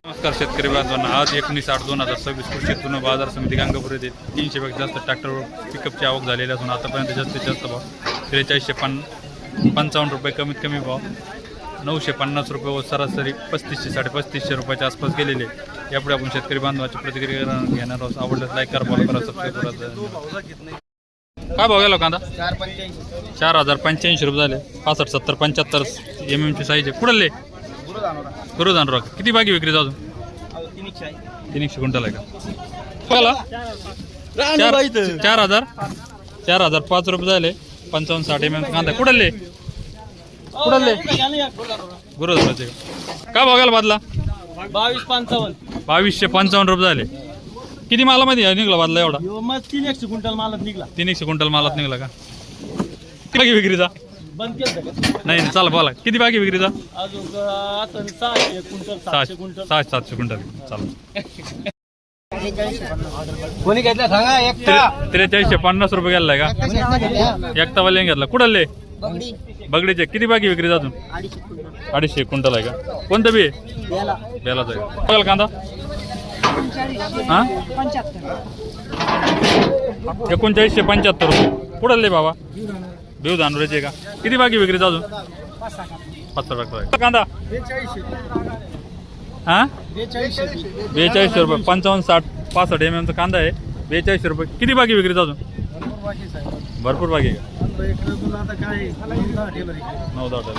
नमस्कार शेतकरी बांधवांना, आज 19/8/2026 कृषी उत्पन्न बाजार समिती गंगापूर येथे 300 पेक्षा जास्त ट्रॅक्टरवर पिकअपची आवक झालेली असून आतापर्यंत जास्तीत जास्त भाव 4355 रुपये, कमीत कमी भाव 950 रुपये व सरासरी 3500 3550 रुपयाच्या आसपास गेलेले. यापुढे आपण शेतकरी बांधवांची प्रतिक्रिया घेणार आहोत. आवडल्यास लाईक करा, फॉलो करा, सबस्क्राईब करा. काय भाव गेला कांदा? 4085 रुपये झाले. 65 70 75 MM ची साईज आहे. कुठले गुरुदान किती बाकी विक्रीचा अजून? 300 क्विंटल आहे का? 4005 रुपये झाले. 55-60 MM कांदा. कुठले गुरुदानाचे का भाव गेला बादला? 2255 रुपये झाले. किती मालामध्ये निघला बादला एवढा? 300 क्विंटल मालात निघला. 300 क्विंटल मालात निघला का? किती बाकी विक्रीचा? बंद केलं नाही चला बोला, किती बाकी विक्रीचा? अजून आता 600 क्विंटल 700 क्विंटल 600-700 क्विंटल चालू. कोणी घेतला सांगा? 4350 रुपये गेलाय का? एकता वाले घेतला. कुठले बगडीचे? किती बाकी विक्री अजून? 250 क्विंटल आहे का? कोणतं बी बेलाच आहे. बघाल कांदा? हा 3975 रुपये. कुठले बाबा? बेव धानोऱ्याचे का? किती बाकी विक्रीचा अजून? 5 आहे. कांदा हा 42 रुपये. 55-60 65 MM चा कांदा आहे. 42 रुपये. किती बाकी विक्रीचा अजून? भरपूर बाकी आहे का? 9-10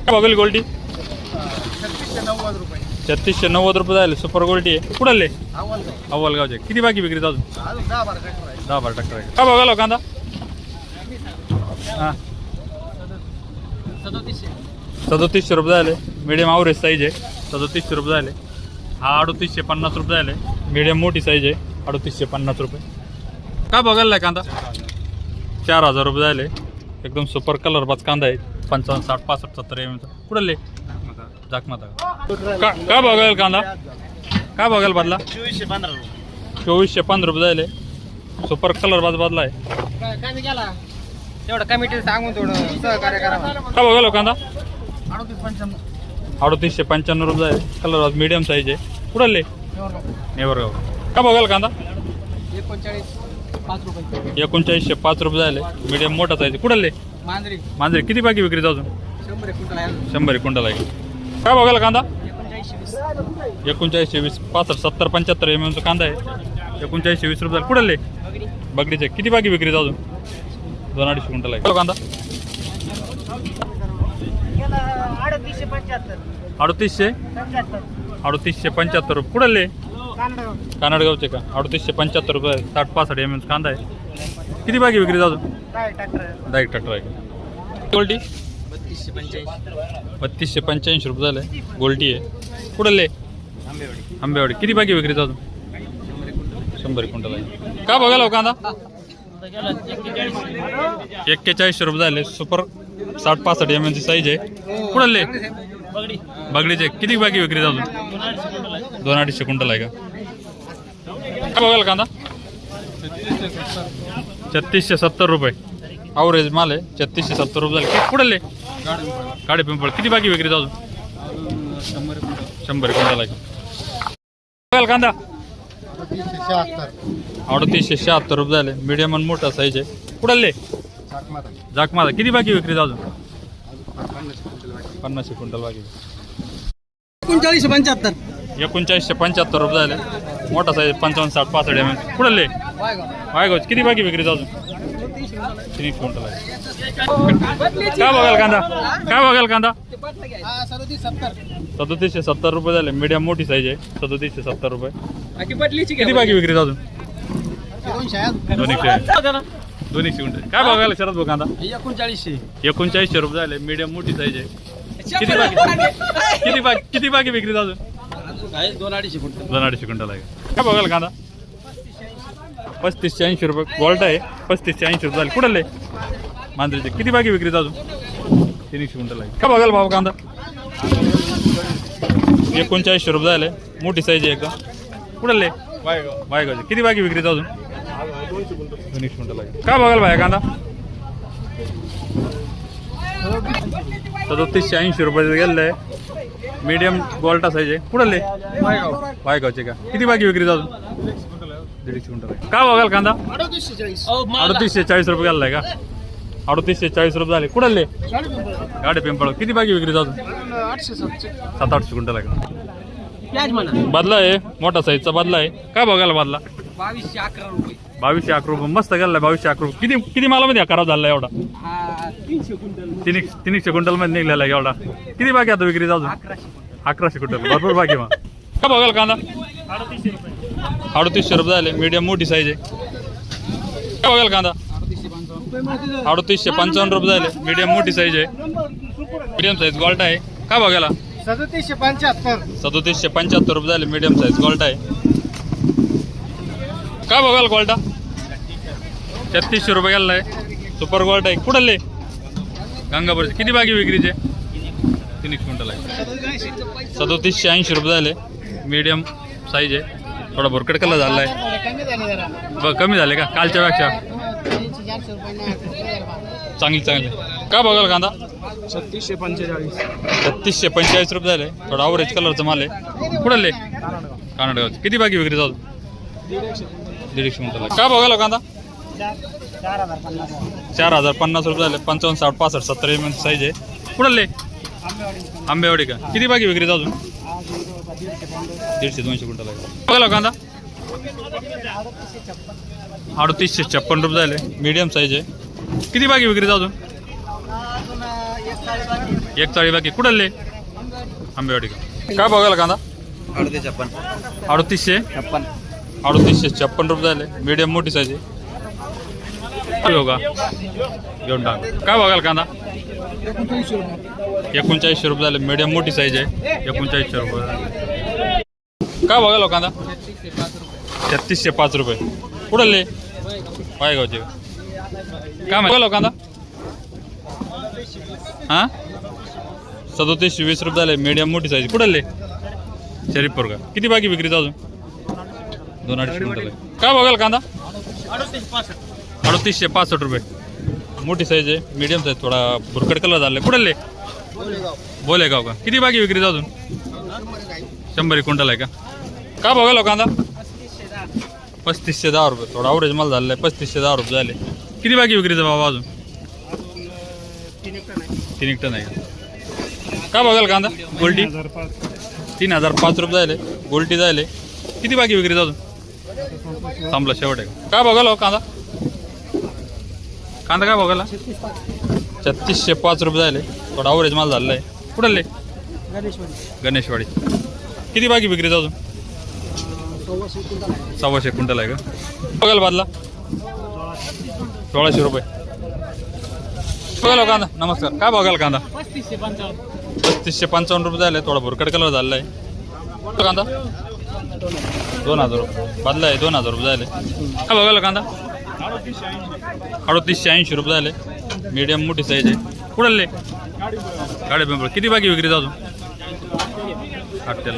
काय बघेल गोल्टी? 3690 रुपये झाले. सुपर गोल्टी आहे. कुठले? अव्वलगावचे. किती बाकी विक्रीचा अजून? 10-12 ट्रॅक्टर आहे. काय बघालो कांदा? हां 3700 रुपये झाले. मीडियम ॲव्हरेज साईज आहे. 3700 रुपये झाले. हा 3850 रुपये झाले. मीडियम मोठी साईज आहे. 3850 रुपये. काय बघायला कांदा? 4000 रुपये झाले. एकदम सुपर कलर बाज कांदा आहे. 55-60 65 70 MM चा. कुठले जाकमाता काय बघायला कांदा? काय बघायला बदला? 2415 रुपये झाले. सुपर कलर बाज बदला आहे. तेवढं कमिटी सांगून थोडं सहकार्य करा. काय बघायला कांदा? 3855 रुपये आहे. कलर बाज मीडियम साईज आहे. कुठले नेवरगाव. काय बघायला कांदा? 3905 रुपये झाले. मीडियम मोठा साईज. कुठले मांजरी. किती बाकी विक्रीचा अजून? 100 क्विंटल आहे. काय बघायला कांदा? 3920 65 70 75 MM चा कांदा आहे. 3920 रुपये. कुठले बगडीचे. किती बाकी विक्रीचा अजून? 2-250 क्विंटल आहे. कांदा 3875 रुपये. कुठले कानडगावचे का? 3875 रुपये. 60-65 MM कांदा आहे. किती बाकी विक्रीचा अजून? डायरेक्ट ट्रॅक्टर आहे का? गोल्टी 3285 रुपये झाले. गोल्टी आहे. कुठले आंबेवाडी. किती बाकी विक्रीचा अजून? 100 क्विंटल आहे. का बघायला कांदा? 41 रुपये झाले. सुपर 60-65 MM ची साईज आहे. कुठले बगडीचे. किती बाकी विक्रीचा अजून? 2-250 क्विंटल आहे का? काय बघायला कांदा? 3670 रुपये. ॲव्हरेज माल आहे. 3670 रुपये झाले. कुठले गाडी पिंपळ. किती बाकी विक्रीचा अजून? 100 क्विंटल आहे. बघायला कांदा? 3876 रुपये झाले. मीडियम आणि मोठा साईज आहे. कुठले जाकमादा. किती बाकी विक्रीचा अजून? 50 क्विंटल बाकी. 3975 रुपये झाले. मोठा साईज 55-60 65 MM. कुठले वायगावचे. किती बाकी विक्रीचा अजून? 3 क्विंटल आहे. काय बघायला कांदा? काय बघायला कांदा? 3770 रुपये झाले. मीडियम मोठी साईज आहे. 3770 रुपये. किती बाकी विक्रीचा अजून? 200 क्विंटल. काय बघायला शरद भाऊ कांदा? 3900 रुपये झाले. मीडियम मोठी साईज आहे. किती बाकी विक्रीचा अजून? 2-250 क्विंटल आहे. काय बघायला कांदा? 3580 रुपये. गोल्ड आहे. 3580 रुपये झाले. कुठले मांजरीचे. किती बाकी विक्रीचा अजून? 300 क्विंटल आहे. काय बघायला भाऊ कांदा? 3900 रुपये झाले. मोठी साईज आहे एकदम. कुठले वायगावचे. किती बाकी विक्रीचा अजून? 200 क्विंटल आहे. काय बघायला भाई कांदा? 3780 रुपयाचं गेलेलं आहे. मीडियम गोल्टा साईज आहे. कुठले वायगावचे का? किती बाकी विक्री अजून? 150 क्विंटल आहे. काय बघाल कांदा? 3840 रुपये गेलाय का? 3840 रुपये झाले. कुठले? गाडी पिंपळ. किती बाकी विक्री अजून? 700-800 क्विंटल आहे का? बदला आहे, मोठा साईजचा बदला आहे. काय बघायला बदला? 2211 रुपये. 2211 रुपये. मस्त गेलाय 2211 रुपये. किती मालामध्ये खराब झाला एवढा? 300 क्विंटल. 300 क्विंटल मध्ये निघलेला एवढा. किती बाकी आता विक्री अजून? 1100 क्विंटल. भरपूर बाकी मग. काय बघाल कांदा? 3800 रुपये झाले. मीडियम मोठी साईज आहे. काय बघाल कांदा? 3855 रुपये झाले. मीडियम मोठी साईज आहे. मीडियम साईज गोल्टा आहे. काय बघायला? 3775 रुपये झाले. मीडियम साईज गोल्टा आहे. काय बघाल गोल्टा? 3600 रुपये गेला आहे. सुपर गोल्टा आहे. कुठले? गंगापूरचे. किती बाकी विक्रीचे? 3 क्विंटल आहे. 3780 रुपये झाले. मीडियम साईज आहे. थोडा भुरकट कलर झाला आहे. बघ कमी झाले का कालच्या पेक्षा? चांगली. काय बघाल कांदा? 3645 रुपये झाले. थोडा ऑव्हरेज कलरचा माल आहे. कुठले? कानडगावचे. किती बाकी विक्री जाऊ? 150 क्विंटल. काय बघायला कांदा? 4050 रुपये झाले. 55, 60, 65, 70 mm साईज आहे. कुठले? आंबेवाडी का? किती बाकी विक्री जाऊ? 150-200 क्विंटल आहे. बघायला कांदा? 3856 रुपये झाले. मीडियम साईज आहे. किती बाकी विक्री जाऊ? 1 चाळी बाकी. कुठले? आंबेवाडी का? काय बघायला कांदा? 3856 रुपये झाले. मीडियम मोठी साईज आहे. का घेऊन टाक. काय बघाल कांदा? 3900 रुपये झाले. मीडियम मोठी साईज आहे. 3900 रुपये. काय बघाल कांदा? 3605 रुपये. कुठले? वायगावचे. काय बघाल कांदा? 3720 रुपये झाले. मीडियम मोठी साईज. कुठले? शरीफपूर का? किती बाकी विक्री अजून? 2-250 क्विंटल. काय बघाल कांदा? 3865 रुपये. मोठी साईज आहे. Medium size. थोडा भुरकट कलर झाला. कुठले? बोलेगाव का? किती बाकी विक्री अजून? 100 क्विंटल आहे का? काय बघाल कांदा? 3510 रुपये. थोडा अवरेज माल झालेला आहे. 3510 रुपये झाले. किती बाकी विक्रीचा बाबा अजून? 3 टन आहे का? काय बघाल कांदा? गोल्टी 3005 रुपये झाले. गोल्टी झाले. किती बाकी विक्री अजून? थांबला शेवट आहे का? काय बघाल कांदा? कांदा काय बघायला? 3605 रुपये झाले. थोडा अवरेज माल झालेला आहे. कुठले? गणेशवाडी. किती बाकी विक्री अजून? 125 क्विंटल आहे का? बघायला बादला 1600 रुपये. बघायला कांदा? नमस्कार. काय बघायला कांदा? 3555 रुपये झाले. थोडा भुरकट कलर झालेला आहे. कांदा 2000 रुपये. बदला आहे. 2000 रुपये झाले. काय बघायला कांदा? 3880 रुपये झाले. मीडियम मोठी साईज आहे. कुठले? गाडी पिंपळ. किती बाकी विक्री अजून? 8